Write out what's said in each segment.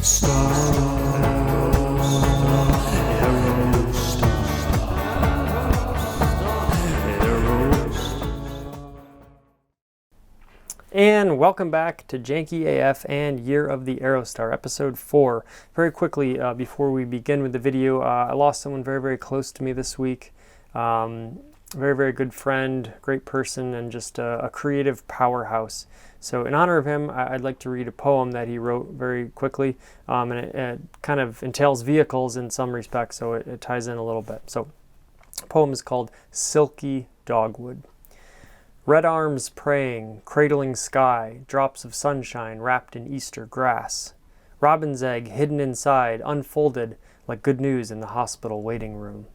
And welcome back to Janky AF and Year of the Aerostar, episode 4. Very quickly, before we begin with the video, I lost someone very, very close to me this week. Very, very good friend, great person, and just a creative powerhouse. So in honor of him, I'd like to read a poem that he wrote very quickly, and it kind of entails vehicles in some respects, so it ties in a little bit. So the poem is called Silky Dogwood. Red arms praying, cradling sky, drops of sunshine wrapped in Easter grass. Robin's egg hidden inside, unfolded like good news in the hospital waiting room.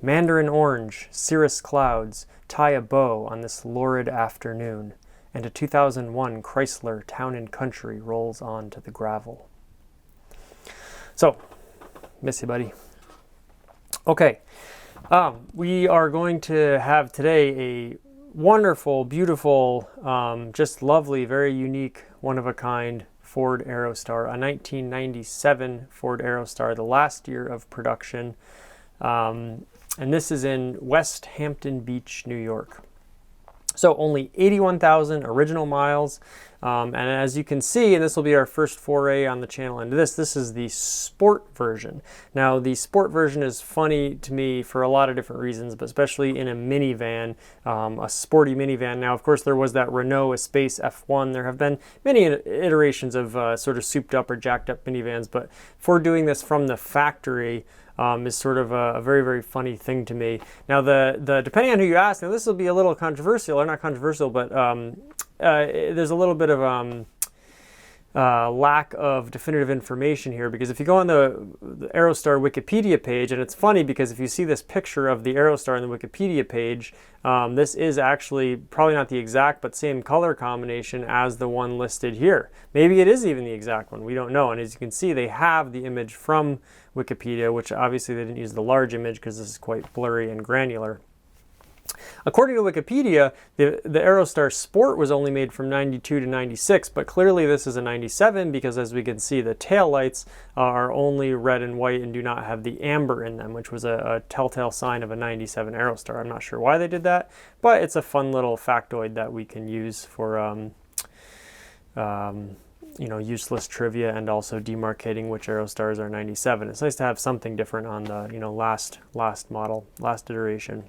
Mandarin orange, cirrus clouds tie a bow on this lurid afternoon, and a 2001 Chrysler Town & Country rolls on to the gravel. So, miss you, buddy. Okay, we are going to have today a wonderful, beautiful, just lovely, very unique, one-of-a-kind Ford Aerostar, a 1997 Ford Aerostar, the last year of production. And this is in West Hampton Beach, New York. So only 81,000 original miles. And as you can see, and this will be our first foray on the channel into this is the sport version. Now, the sport version is funny to me for a lot of different reasons, but especially in a minivan, a sporty minivan. Now, of course, there was that Renault Espace F1. There have been many iterations of sort of souped up or jacked up minivans, but for doing this from the factory, is sort of a very, very funny thing to me. Now, the depending on who you ask, now this will be a little controversial, or not controversial, but there's a little bit of lack of definitive information here, because if you go on the Aerostar Wikipedia page, and it's funny because if you see this picture of the Aerostar on the Wikipedia page, this is actually probably not the exact but same color combination as the one listed here. Maybe it is even the exact one, we don't know. And as you can see, they have the image from Wikipedia, which obviously they didn't use the large image because this is quite blurry and granular. According to Wikipedia, the Aerostar Sport was only made from 92 to 96, but clearly this is a 97 because, as we can see, the taillights are only red and white and do not have the amber in them, which was a telltale sign of a 97 Aerostar. I'm not sure why they did that, but it's a fun little factoid that we can use for useless trivia and also demarcating which Aerostars are 97. It's nice to have something different on the last model, last iteration.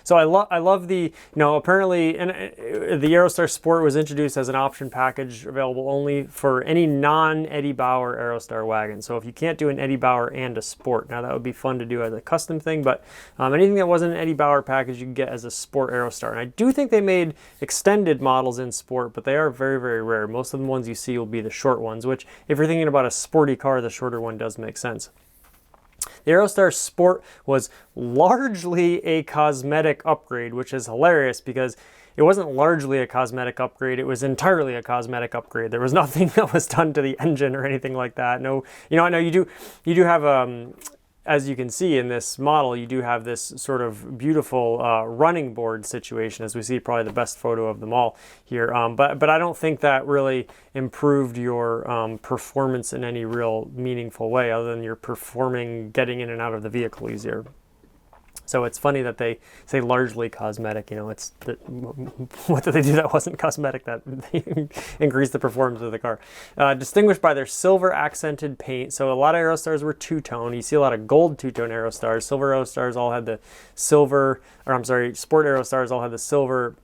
So I love the, apparently, and the Aerostar Sport was introduced as an option package available only for any non-Eddie Bauer Aerostar wagon. So if you can't do an Eddie Bauer and a Sport, now that would be fun to do as a custom thing, but anything that wasn't an Eddie Bauer package you can get as a Sport Aerostar. And I do think they made extended models in Sport, but they are very, very rare. Most of the ones you see will be the short ones, which if you're thinking about a sporty car, the shorter one does make sense. The Aerostar Sport was largely a cosmetic upgrade, which is hilarious because it wasn't largely a cosmetic upgrade, it was entirely a cosmetic upgrade. There was nothing that was done to the engine or anything like that. No, I know you do have, as you can see in this model, you do have this sort of beautiful running board situation, as we see probably the best photo of them all here. But I don't think that really improved your performance in any real meaningful way, other than you're performing, getting in and out of the vehicle easier. So it's funny that they say largely cosmetic. What did they do that wasn't cosmetic that increased the performance of the car? Distinguished by their silver accented paint. So a lot of Aerostars were two-tone. You see a lot of gold two-tone Aerostars. Silver Aerostars all had the silver, Sport Aerostars all had the silver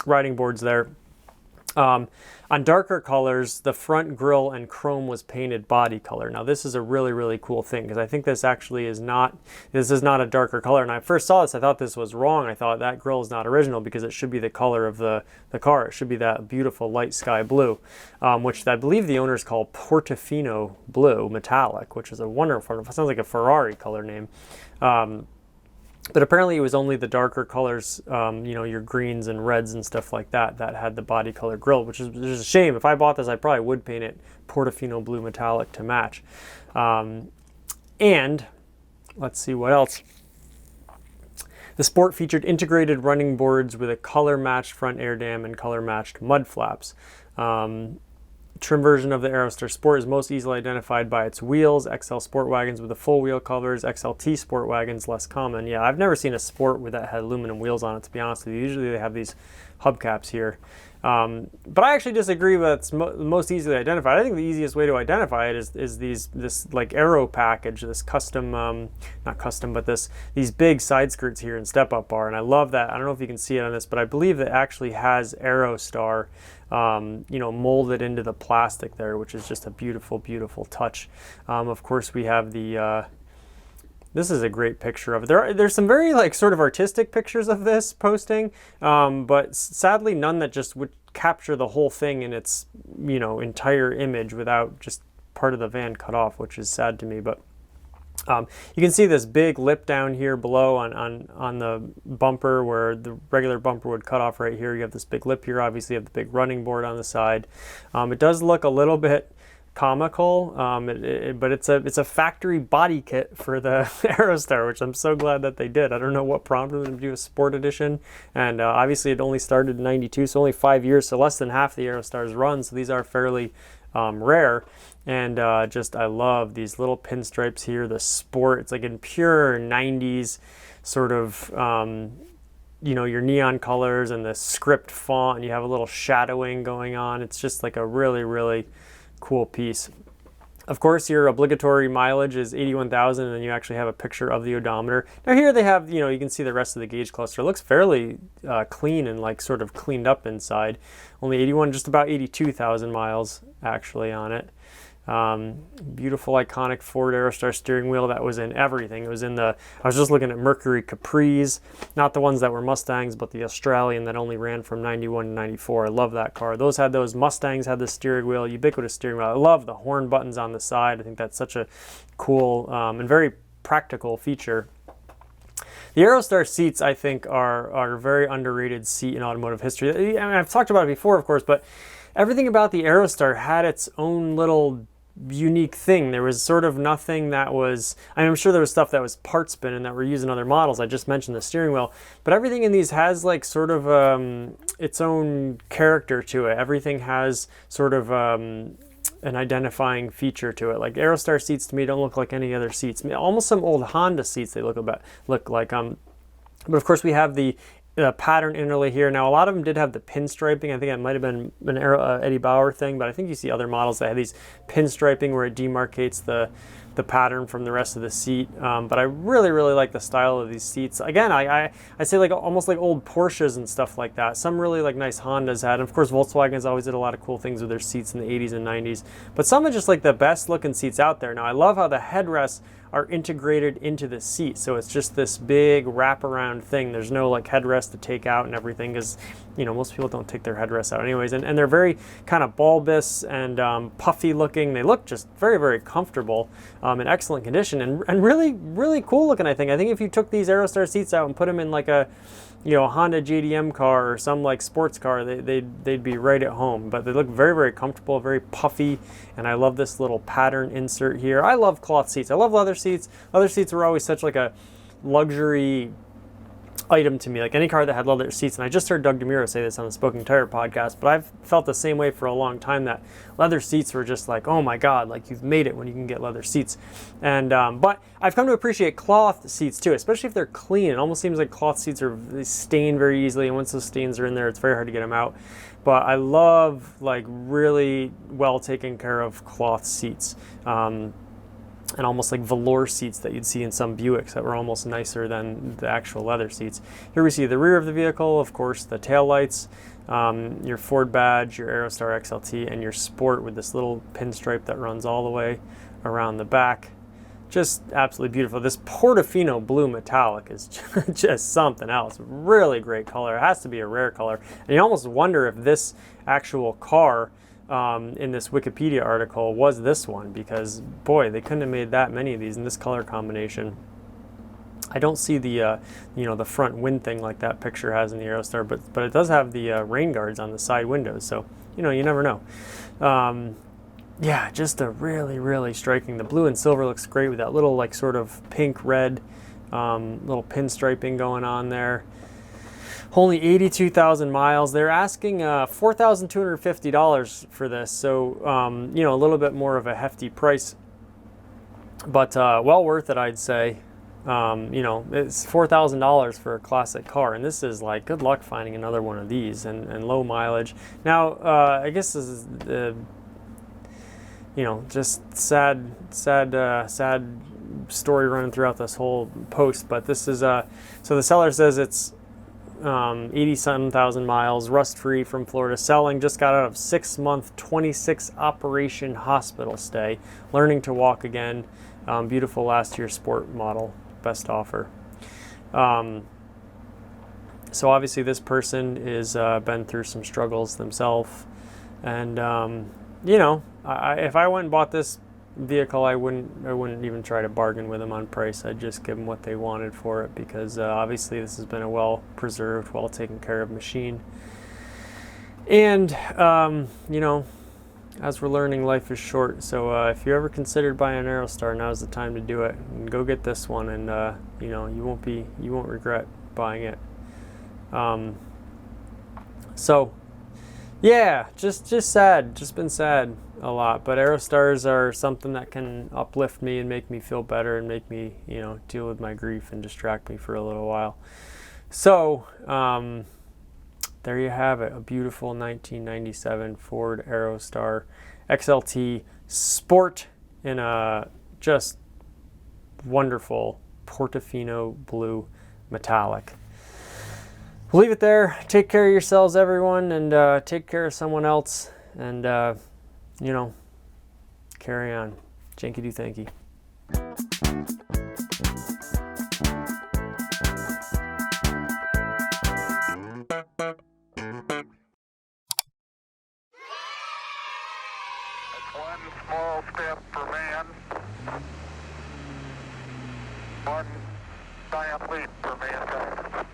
riding boards there. On darker colors, the front grille and chrome was painted body color. Now this is a really, really cool thing because I think this actually is not a darker color. And I first saw this, I thought this was wrong. I thought that grille is not original because it should be the color of the car. It should be that beautiful light sky blue, which I believe the owners call Portofino Blue Metallic, which is a wonderful, it sounds like a Ferrari color name. But apparently it was only the darker colors, your greens and reds and stuff like that, that had the body color grille, which is a shame. If I bought this, I probably would paint it Portofino Blue Metallic to match. And let's see what else. The Sport featured integrated running boards with a color-matched front air dam and color-matched mud flaps. trim version of the Aerostar Sport is most easily identified by its wheels. XL Sport wagons with the full wheel covers. XLT Sport wagons less common. Yeah, I've never seen a Sport with that had aluminum wheels on it, to be honest with you. Usually they have these hubcaps here. But I actually disagree with it's most easily identified. I think the easiest way to identify it is this like aero package, this custom, not custom, but these big side skirts here in step-up bar, and I love that. I don't know if you can see it on this, but I believe it actually has Aerostar, you know, molded into the plastic there, which is just a beautiful, beautiful touch. Of course, we have the this is a great picture of it. There's some very like sort of artistic pictures of this posting, but sadly none that just would capture the whole thing in its, you know, entire image without just part of the van cut off, which is sad to me. But you can see this big lip down here below on the bumper where the regular bumper would cut off right here. You have this big lip here. Obviously you have the big running board on the side. It does look a little bit comical, but it's a factory body kit for the Aerostar, which I'm so glad that they did. I don't know what prompted them to do a sport edition, and obviously it only started in '92, so only 5 years, so less than half the Aerostar's run, so these are fairly rare. And just I love these little pinstripes here, the Sport. It's like in pure 90s sort of you know, your neon colors and the script font, and you have a little shadowing going on. It's just like a really, really cool piece. Of course, your obligatory mileage is 81,000, and then you actually have a picture of the odometer. Now here they have, you know, you can see the rest of the gauge cluster. It looks fairly clean and like sort of cleaned up inside. Only 81, just about 82,000 miles actually on it. Beautiful iconic Ford Aerostar steering wheel that was in everything. It was in the, I was just looking at Mercury Capris, not the ones that were Mustangs, but the Australian that only ran from 91 to 94. I love that car. Those had those. Mustangs had the steering wheel, ubiquitous steering wheel. I love the horn buttons on the side. I think that's such a cool and very practical feature. The Aerostar seats, I think, are a very underrated seat in automotive history. I mean, I've talked about it before, of course, but everything about the Aerostar had its own little unique thing. There was sort of nothing that was, I mean, I'm sure there was stuff that was part spin and that were used in other models. I just mentioned the steering wheel, but everything in these has like sort of its own character to it. Everything has sort of an identifying feature to it. Like Aerostar seats to me don't look like any other seats. I mean, almost some old Honda seats they look like. But of course we have the pattern interlay here. Now a lot of them did have the pinstriping. I think it might have been an Eddie Bauer thing, but I think you see other models that have these pinstriping where it demarcates the pattern from the rest of the seat. But I really, really like the style of these seats. Again, I say like almost like old Porsches and stuff like that. Some really like nice Hondas had, and of course Volkswagens always did a lot of cool things with their seats in the 80s and 90s. But some are just like the best looking seats out there. Now I love how the headrests are integrated into the seat, so it's just this big wraparound thing. There's no like headrest to take out and everything, because you know most people don't take their headrests out anyways, and they're very kind of bulbous and puffy looking. They look just very, very comfortable, in excellent condition, and really, really cool looking. I think if you took these Aerostar seats out and put them in like a, you know, a Honda JDM car or some like sports car, they'd be right at home. But they look very, very comfortable, very puffy, and I love this little pattern insert here. I love cloth seats. I love leather seats. Leather seats were always such like a luxury item to me, like any car that had leather seats. And I just heard Doug DeMuro say this on the Smoking Tire podcast, but I've felt the same way for a long time, that leather seats were just like, oh my God, like you've made it when you can get leather seats. And but I've come to appreciate cloth seats too, especially if they're clean. It almost seems like cloth seats they stain very easily, and once those stains are in there, it's very hard to get them out. But I love like really well taken care of cloth seats. And almost like velour seats that you'd see in some Buicks that were almost nicer than the actual leather seats. Here we see the rear of the vehicle, of course, the tail lights, your Ford badge, your Aerostar XLT, and your Sport with this little pinstripe that runs all the way around the back. Just absolutely beautiful. This Portofino Blue Metallic is just something else. Really great color. It has to be a rare color. And you almost wonder if this actual car in this Wikipedia article was this one, because boy, they couldn't have made that many of these in this color combination. I don't see the you know, the front wind thing like that picture has in the Aerostar, but it does have the rain guards on the side windows, so you know, you never know. Yeah, just a really, really striking. The blue and silver looks great with that little like sort of pink red little pinstriping going on there. Only 82,000 miles. They're asking $4,250 for this, so you know, a little bit more of a hefty price, but well worth it, I'd say. You know, it's $4,000 for a classic car, and this is like, good luck finding another one of these, and low mileage. Now, I guess this is you know, just sad story running throughout this whole post. But this is so the seller says it's 87,000 miles, rust-free, from Florida, selling, just got out of 6-month 26 operation hospital stay, learning to walk again, beautiful last year sport model, best offer. So obviously this person is been through some struggles themselves, and you know, if I went and bought this vehicle, I wouldn't even try to bargain with them on price. I'd just give them what they wanted for it, because obviously this has been a well preserved, well taken care of machine. And you know, as we're learning, life is short. So if you ever considered buying an Aerostar, now's the time to do it. And go get this one, and you know, you won't regret buying it. So yeah, just sad, just been sad a lot. But Aerostars are something that can uplift me and make me feel better, and make me, you know, deal with my grief and distract me for a little while. So there you have it, a beautiful 1997 Ford Aerostar XLT Sport in a just wonderful Portofino Blue Metallic. We'll leave it there. Take care of yourselves, everyone, and take care of someone else, and you know, carry on. Janky do thanky. One small step for man, one giant leap for mankind.